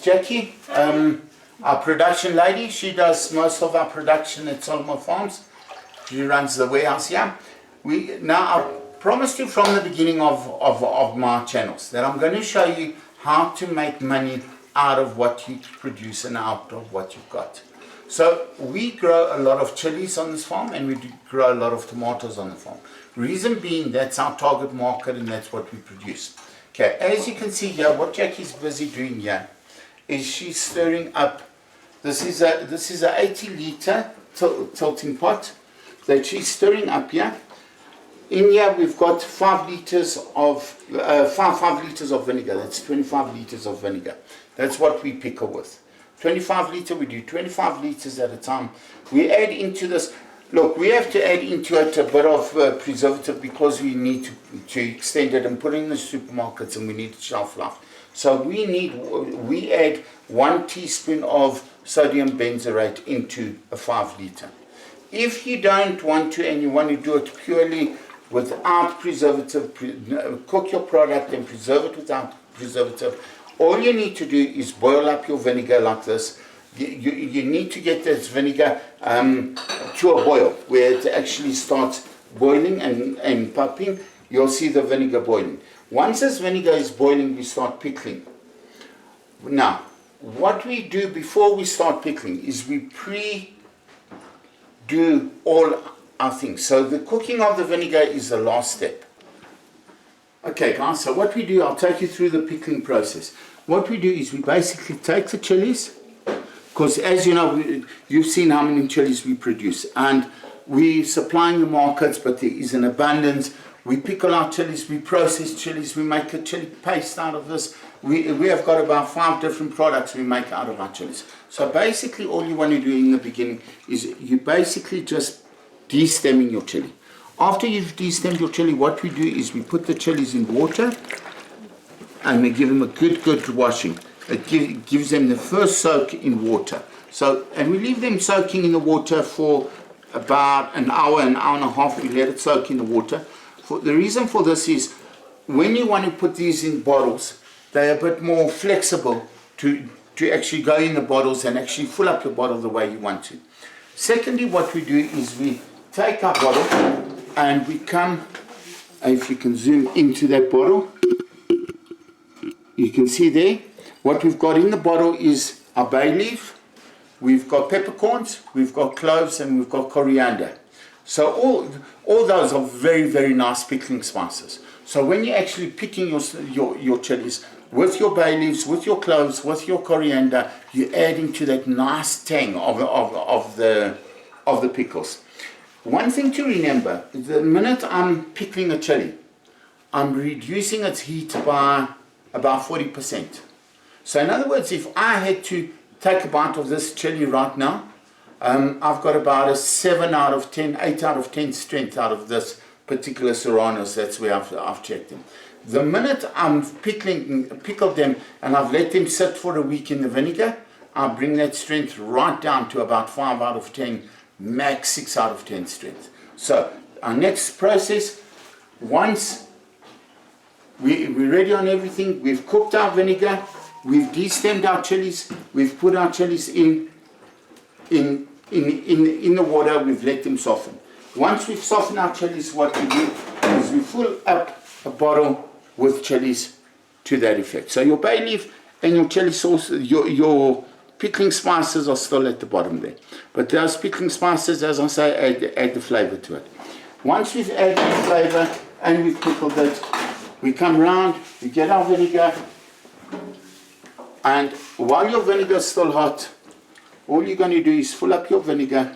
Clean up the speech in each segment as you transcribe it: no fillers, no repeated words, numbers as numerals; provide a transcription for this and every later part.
Jackie, our production lady. She does most of our production at Solomou Farms. She runs the warehouse here. Now, I promised you from the beginning of my channels that I'm going to show you how to make money out of what you produce and out of what you've got. So we grow a lot of chilies on this farm, and we grow a lot of tomatoes on the farm. Reason being, that's our target market and that's what we produce. Okay, as you can see here, what Jackie's busy doing here is she's stirring up. This is a 80-liter tilting pot that she's stirring up here. In here we've got 5 liters of 5 liters of vinegar. That's 25 liters of vinegar. That's what we pickle with. 25 liter, we do 25 liters at a time. We add into this, look, we have to add into it a bit of preservative because we need to extend it and put it in the supermarkets, and we need shelf life. So we add 1 teaspoon of sodium benzoate into a 5 liter. If you don't want to and you want to do it purely without preservative, cook your product and preserve it without preservative, all you need to do is boil up your vinegar like this. You need to get this vinegar to a boil where it actually starts boiling and popping. You'll see the vinegar boiling. Once this vinegar is boiling, we start pickling. Now, what we do before we start pickling is we do all our things. So the cooking of the vinegar is the last step. Okay guys, so what we do, I'll take you through the pickling process. What we do is we basically take the chilies, because as you know, you've seen how many chilies we produce, and we're supplying the markets, but there is an abundance. We pickle our chilies, we process chilies, we make a chili paste out of this. We have got about 5 different products we make out of our chilies. So basically all you want to do in the beginning is you basically just de-stemming your chili. After you've de-stemmed your chili, what we do is we put the chilies in water and we give them a good washing. It gives them the first soak in water. So, and we leave them soaking in the water for about an hour and a half. We let it soak in the water. The reason for this is when you want to put these in bottles, they're a bit more flexible to actually go in the bottles and actually fill up your bottle the way you want to. Secondly, what we do is we take our bottle and we come, if you can zoom into that bottle, you can see there, what we've got in the bottle is our bay leaf, we've got peppercorns, we've got cloves, and we've got coriander. So all those are very nice pickling spices. So when you're actually picking your chilies, with your bay leaves, with your cloves, with your coriander, you're adding to that nice tang of the pickles. One thing to remember, the minute I'm pickling a chili, I'm reducing its heat by about 40%. So in other words, if I had to take a bite of this chili right now, I've got about a 7 out of 10, 8 out of 10 strength out of this particular serranos. That's where I've checked them. The minute I'm pickled them and I've let them sit for a week in the vinegar, I'll bring that strength right down to about 5 out of 10, max 6 out of 10 strength. So our next process, once we're ready on everything, we've cooked our vinegar, we've de-stemmed our chilies, we've put our chilies in the water, we've let them soften. Once we've softened our chilies, what we do is we fill up a bottle with chilies to that effect. So your bay leaf and your chili sauce, your pickling spices are still at the bottom there. But those pickling spices, as I say, add the flavor to it. Once we've added the flavor and we've pickled it, we come round, we get our vinegar, and while your vinegar is still hot, all you're going to do is fill up your vinegar.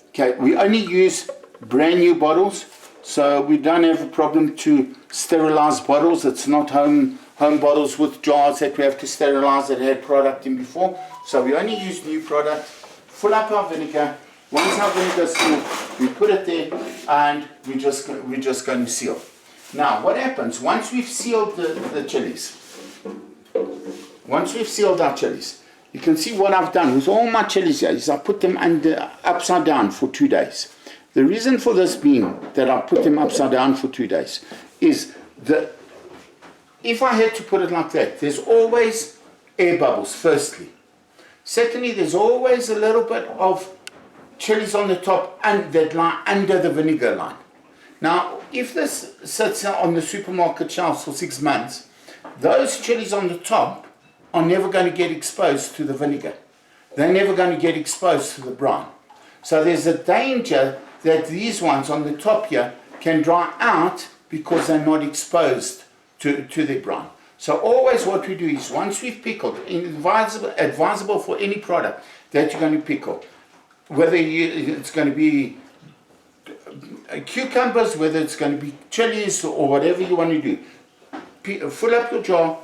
Okay, we only use brand new bottles, so we don't have a problem to sterilize bottles. It's not home bottles with jars that we have to sterilize that had product in before. So we only use new product. Fill up our vinegar. Once our vinegar is filled, we put it there and we're just going to seal. Now what happens once we've sealed the chilies? Once we've sealed our chilies, you can see what I've done with all my chilies here is I put them upside down for 2 days. The reason for this being that I put them upside down for 2 days is if I had to put it like that, there's always air bubbles, firstly. Secondly, there's always a little bit of chilies on the top and that lie under the vinegar line. Now, if this sits on the supermarket shelves for 6 months, those chilies on the top are never going to get exposed to the vinegar. They're never going to get exposed to the brine. So there's a danger that these ones on the top here can dry out because they're not exposed to the brine. So always what we do is, once we've pickled, advisable for any product that you're going to pickle, whether it's going to be cucumbers, whether it's going to be chilies or whatever you want to do, fill up your jar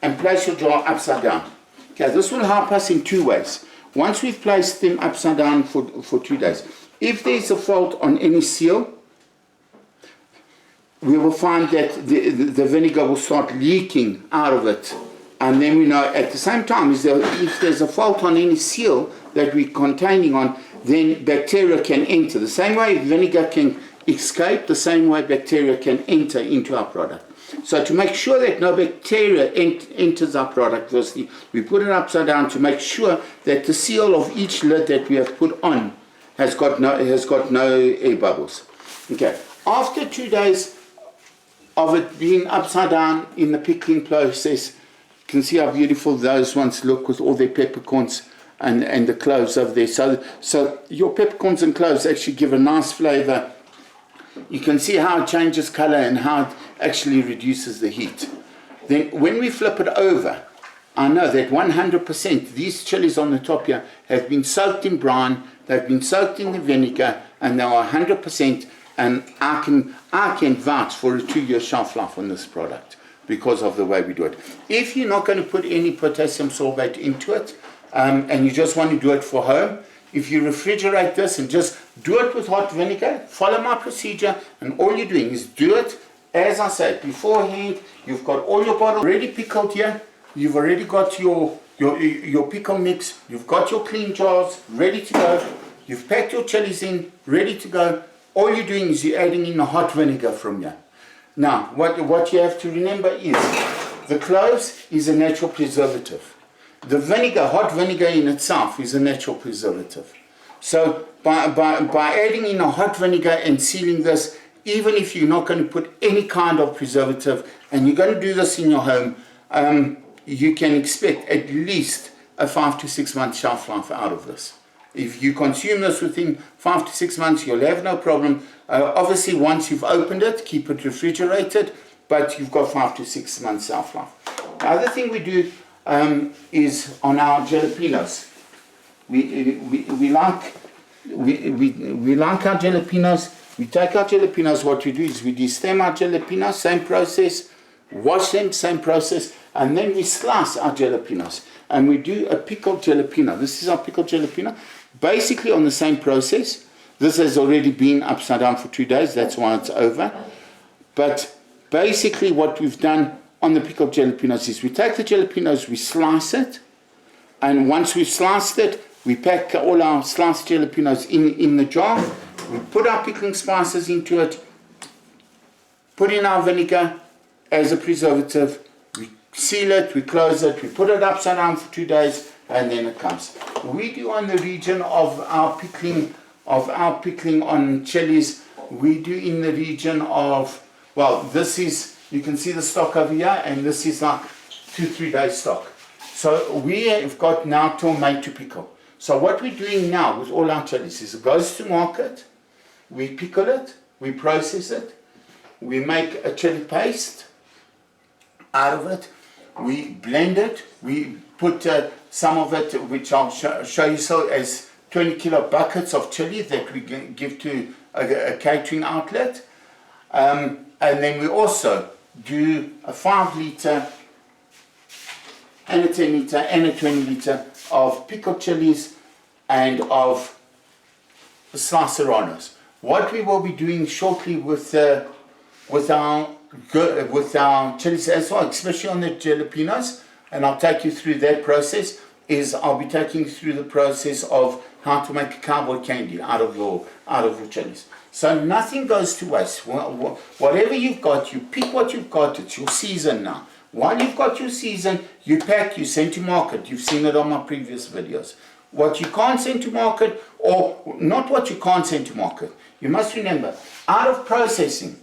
and place your jar upside down. Okay, this will help us in 2 ways. Once we've placed them upside down for 2 days, if there's a fault on any seal, we will find that the vinegar will start leaking out of it. And then we know at the same time, if there's a fault on any seal that we're containing on, then bacteria can enter. The same way vinegar can escape, the same way bacteria can enter into our product. So to make sure that no bacteria enters our product, firstly, we put it upside down to make sure that the seal of each lid that we have put on has got no air bubbles. Okay, after 2 days of it being upside down in the pickling process, you can see how beautiful those ones look with all their peppercorns and the cloves over there. So your peppercorns and cloves actually give a nice flavor. You can see how it changes color and how it actually reduces the heat. Then when we flip it over, I know that 100% these chilies on the top here have been soaked in brine, they've been soaked in the vinegar, and they are 100%, and I can vouch for a 2-year shelf life on this product because of the way we do it. If you're not going to put any potassium sorbate into it, and you just want to do it for home, if you refrigerate this and just do it with hot vinegar, follow my procedure, and all you're doing is do it, as I said beforehand, you've got all your bottles already pickled here, you've already got your pickle mix, you've got your clean jars ready to go, you've packed your chilies in, ready to go. All you're doing is you're adding in the hot vinegar from here. Now, what you have to remember is the cloves is a natural preservative. The vinegar, hot vinegar in itself, is a natural preservative. So by adding in a hot vinegar and sealing this, even if you're not going to put any kind of preservative and you're going to do this in your home, you can expect at least a 5 to 6 month shelf life out of this. If you consume this within 5 to 6 months, you'll have no problem. Obviously, once you've opened it, keep it refrigerated, but you've got 5 to 6 months shelf life. The other thing we do is on our jalapenos. We like our jalapenos. We take our jalapenos. What we do is we destem our jalapenos, same process. Wash them, same process, and then we slice our jalapenos. And we do a pickled jalapeno. This is our pickled jalapeno. Basically on the same process. This has already been upside down for 2 days. That's why it's over. But basically what we've done on the pickled jalapenos is we take the jalapenos, we slice it. And once we've sliced it, we pack all our sliced jalapenos in the jar. We put our pickling spices into it. Put in our vinegar as a preservative. We seal it, we close it, we put it upside down for 2 days, and then it comes. We do on the region of our pickling on chilies, we do in the region of, well, this is, you can see the stock over here, and this is like 2-3 days stock. So we have got now till May to pickle. So what we're doing now with all our chilies is it goes to market, we pickle it, we process it, we make a chili paste out of it, we blend it, we put some of it, which I'll show you, so as 20 kilo buckets of chili that we give to a catering outlet, and then we also do a 5 litre and a 10 litre and a 20 litre of pickled chilies and of sliced serranos. What we will be doing shortly with our chilies as well, especially on the jalapenos, and I'll take you through that process, is I'll be taking you through the process of how to make a cowboy candy out of your chilies. So nothing goes to waste. Whatever you've got, you pick what you've got. It's your season now. While you've got your season, you pack, you send to market. You've seen it on my previous videos. What you can't send to market, or not what you can't send to market. You must remember, out of processing,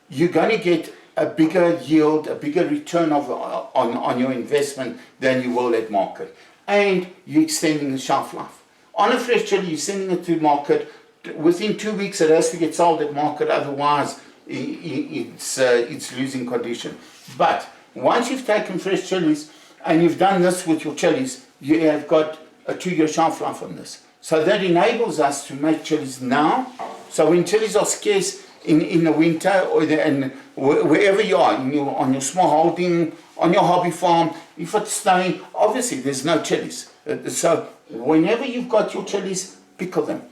you're going to get a bigger yield, a bigger return on your investment than you will at market. And you're extending the shelf life. On a fresh chili, you're sending it to market. Within 2 weeks, it has to get sold at market. Otherwise, it's losing condition. But once you've taken fresh chilies and you've done this with your chilies, you have got a 2-year shelf life on this. So that enables us to make chilies now. So when chilies are scarce in the winter, or and wherever you are, on your small holding, on your hobby farm, if it's snowing, obviously there's no chilies. So whenever you've got your chilies, pickle them.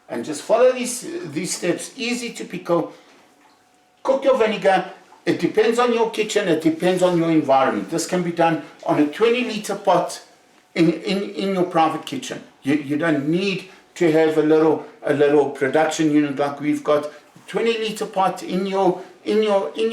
And just follow these steps. Easy to pickle. Cook your vinegar. It depends on your kitchen. It depends on your environment. This can be done on a 20-liter pot in your private kitchen. You don't need to have a little production unit like we've got. 20-liter pot in your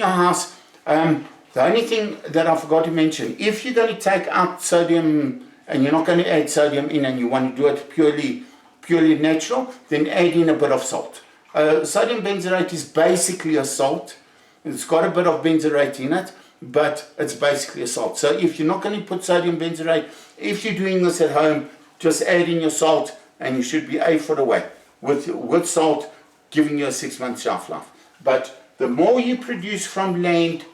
house. The only thing that I forgot to mention, if you're going to take out sodium and you're not going to add sodium in, and you want to do it purely natural, then add in a bit of salt. Sodium benzoate is basically a salt. It's got a bit of benzoate in it, but it's basically a salt. So if you're not going to put sodium benzoate, if you're doing this at home, just add in your salt and you should be A for the way. With salt giving you a 6-month shelf life. But the more you produce from land,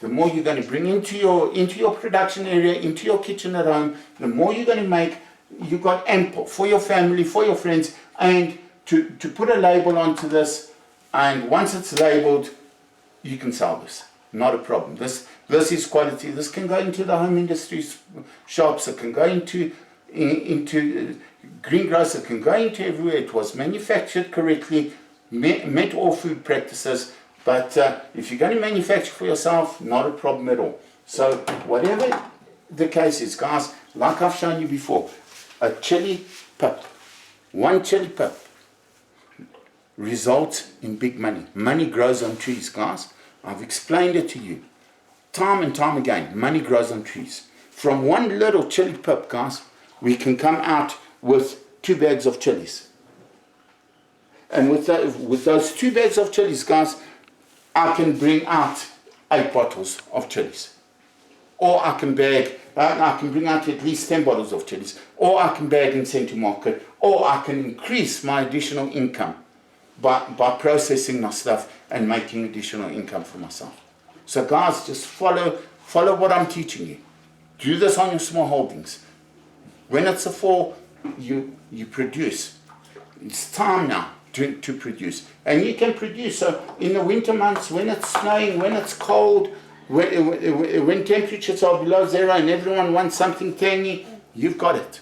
the more you're going to bring into your production area, into your kitchen at home, the more you're going to make. You've got ample for your family, for your friends, and to put a label onto this, and once it's labeled, you can sell this. Not a problem. This is quality. This can go into the home industry shops. It can go into greengrocer. It can go into everywhere. It was manufactured correctly, met all food practices. But if you're going to manufacture for yourself, not a problem at all. So whatever the case is, guys, like I've shown you before, a chili pip, 1 chili pip, results in big money. Money grows on trees, guys. I've explained it to you time and time again. Money grows on trees. From 1 little chili pip, guys, we can come out with 2 bags of chilies. And with those 2 bags of chilies, guys, I can bring out 8 bottles of chilies. Or I can bring out at least 10 bottles of chilies. Or I can bag and send to market. Or I can increase my additional income by processing my stuff and making additional income for myself. So guys, just follow what I'm teaching you. Do this on your small holdings. When it's a fall, you produce. It's time now to produce. And you can produce. So in the winter months, when it's snowing, when it's cold, when temperatures are below zero and everyone wants something tangy, you've got it.